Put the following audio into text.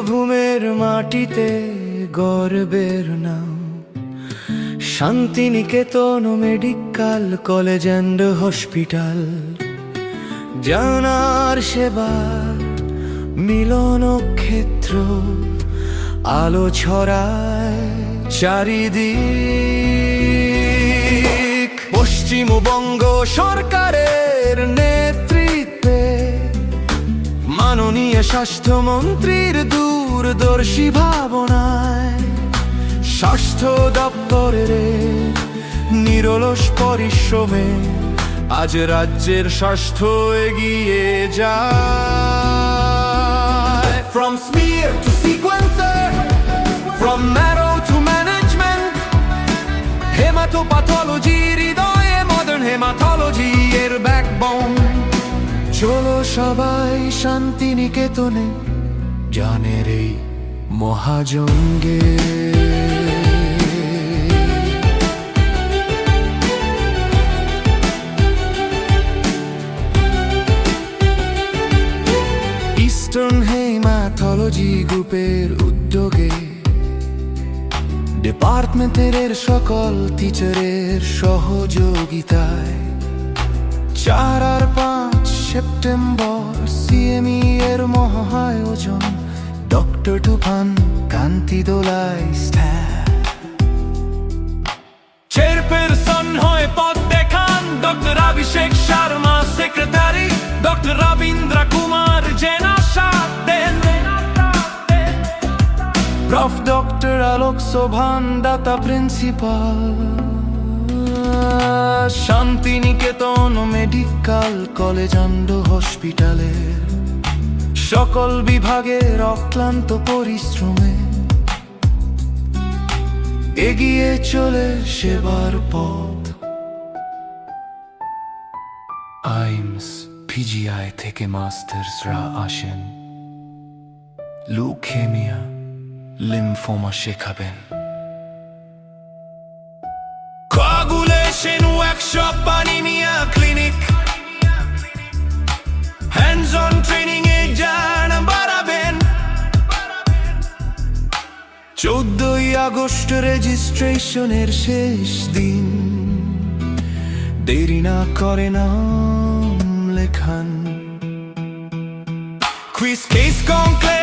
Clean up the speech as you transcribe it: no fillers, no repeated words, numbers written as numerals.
বীরভূমের মাটিতে গর্বের নাম Santiniketan medical college and hospital. জানার সেবার মিলন ক্ষেত্র, আলো ছড়ায় চারিদিক। পশ্চিমবঙ্গ সরকারের নেতৃত্বে মাননীয় স্বাস্থ্যমন্ত্রীর দূরদর্শী ভাবনায় স্বাস্থ্য দপ্তরের নিরলস পরিশ্রমে আজ রাজ্যের স্বাস্থ্য এগিয়ে যায়। From smear to sequencer, from marrow to management, হেমাটোপ্যাথোলজি হৃদয়ে modern hematology এর ব্যাকবোন। চলো সবাই শান্তিনিকেতনে জানের এই মহাজঙ্গে। ইস্টার্ন হেমাটোলজি গ্রুপের উদ্যোগে ডিপার্টমেন্টের সকল টিচারের সহযোগিতায় 4 আর 5 সেপ্টেম্বর সিএমই এর মহাআয়োজন। ডক্টর তুফান কান্তি দোলাই চেয়ারপারসন হয়ে পদ দেখান doctor Abhishek Sharma secretary, doctor Rabindra Kumar Jena সাথ দেন, prof doctor Alok Shovan Datta principal. Santiniketan medical college and হসপিটালের সকল বিভাগের অক্লান্ত পরিশ্রমে এগিয়ে চলে সেবার পথ। আইমস পিজিআই থেকে মাস্টার্সরা আসেন, লুকেমিয়া লিম্ফোমা শেখাবেন। Coagulation workshop, anemia clinic, hands-on training এ জান বাড়াবেন। 14 আগস্ট রেজিস্ট্রেশনের শেষ দিন, দেরি না করে নাম লেখান। Quiz case conclave